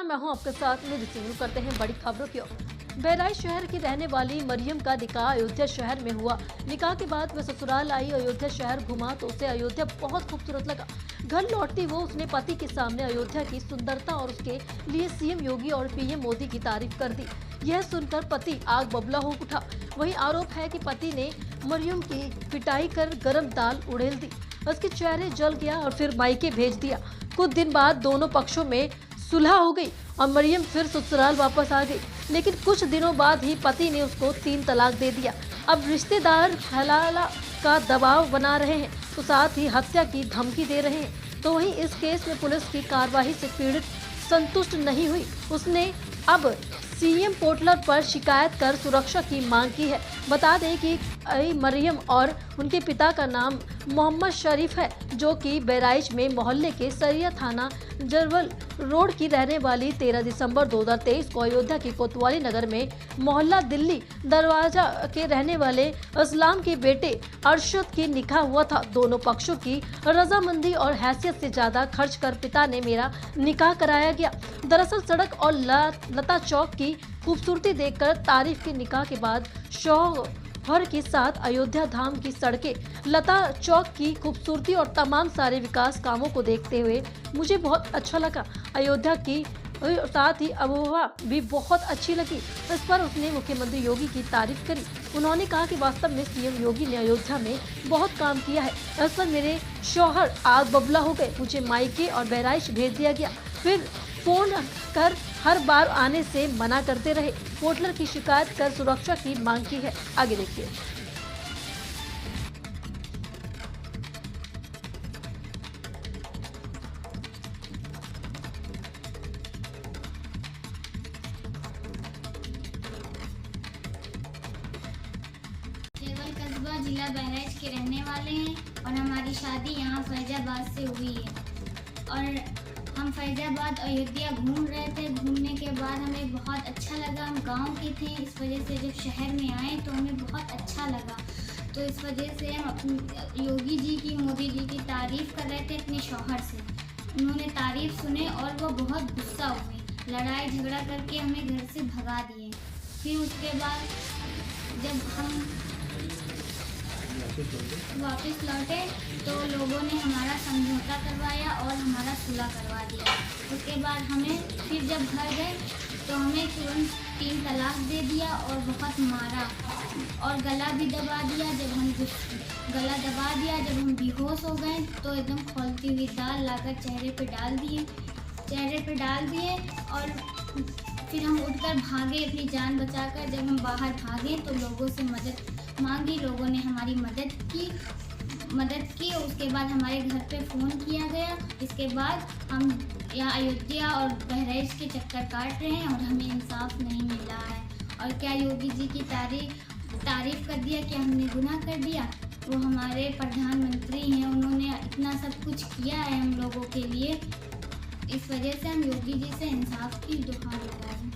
नमस्कार, मैं हूं आपके साथ निधि सिंह। करते हैं बड़ी खबरों की ओर। बहराइच शहर की रहने वाली मरियम का निकाह अयोध्या शहर में हुआ। निकाह के बाद वह ससुराल आई। अयोध्या शहर घुमा तो उसे अयोध्या बहुत खूबसूरत लगा। घर लौटती वो उसने पति के सामने अयोध्या की सुंदरता और उसके लिए सीएम योगी और पीएम मोदी की तारीफ कर दी। यह सुनकर पति आग बबूला हो उठा। वहीं आरोप है कि पति ने मरियम की पिटाई कर गरम दाल उड़ेल दी। उसके चेहरे जल गया और फिर मायके भेज दिया। कुछ दिन बाद दोनों पक्षों में सुलह हो गई और मरियम फिर ससुराल वापस आ गई। लेकिन कुछ दिनों बाद ही पति ने उसको 3 तलाक दे दिया। अब रिश्तेदार हलाला का दबाव बना रहे हैं तो साथ ही हत्या की धमकी दे रहे हैं। तो वहीं इस केस में पुलिस की कार्रवाई से पीड़ित संतुष्ट नहीं हुई। उसने अब सीएम पोर्टल पर शिकायत कर सुरक्षा की मांग की है। बता दें कि मरियम और उनके पिता का नाम मोहम्मद शरीफ है, जो कि बहराइच में मोहल्ले के सरिया थाना जरवल रोड की रहने वाली 13 दिसंबर 2023 को अयोध्या की कोतवाली नगर में मोहल्ला दिल्ली दरवाजा के रहने वाले इस्लाम के बेटे अरशद की निकाह हुआ था। दोनों पक्षों की रजामंदी और हैसियत से ज्यादा खर्च कर पिता ने मेरा निकाह कराया गया। दरअसल सड़क और लता चौक की खूबसूरती देखकर तारीफ के निकाह के बाद शौहर के साथ अयोध्या धाम की सड़कें, लता चौक की खूबसूरती और तमाम सारे विकास कामों को देखते हुए मुझे बहुत अच्छा लगा। अयोध्या की साथ ही आबोहवा भी बहुत अच्छी लगी। इस पर उसने मुख्यमंत्री योगी की तारीफ करी। उन्होंने कहा कि वास्तव में सीएम योगी ने अयोध्या में बहुत काम किया है। इस पर मेरे शौहर आग बबूला हो गए। मुझे मायके और बहराइच भेज दिया गया। फिर फोन कर हर बार आने से मना करते रहे। पोर्टल की शिकायत कर सुरक्षा की मांग की है। आगे देखिए। कस्बा जिला बहराइच के रहने वाले हैं और हमारी शादी यहाँ फैजाबाद से हुई है। और हम फैजाबाद अयोध्या घूम रहे थे। घूमने के बाद हमें बहुत अच्छा लगा। हम गांव के थे, इस वजह से जब शहर में आए तो हमें बहुत अच्छा लगा। तो इस वजह से हम अपनी योगी जी की, मोदी जी की तारीफ़ कर रहे थे अपने शौहर से। उन्होंने तारीफ़ सुने और वो बहुत गुस्सा हुए, लड़ाई झगड़ा करके हमें घर से भगा दिए। फिर उसके बाद जब हम वापस लौटे तो लोगों ने हमारा समझौता करवाया और हमारा सुलह करवा दिया। उसके बाद हमें फिर जब घर गए तो हमें तुरंत 3 तलाक दे दिया और बहुत मारा और गला भी दबा दिया। जब हम बेहोश हो गए तो एकदम खौलती हुई दाल लाकर चेहरे पे डाल दिए और फिर हम उठकर भागे अपनी जान बचाकर। जब हम बाहर भागे तो लोगों से मदद मांगी। लोगों ने हमारी मदद की। उसके बाद हमारे घर पे फ़ोन किया गया। इसके बाद हम यहाँ अयोध्या और बहराइच के चक्कर काट रहे हैं और हमें इंसाफ नहीं मिल रहा है। और क्या योगी जी की तारीफ कर दिया कि हमने गुनाह कर दिया। वो हमारे प्रधानमंत्री हैं, उन्होंने इतना सब कुछ किया है हम लोगों के लिए। इस वजह से हम योगी जी से इंसाफ की गुहार लगा रहे हैं।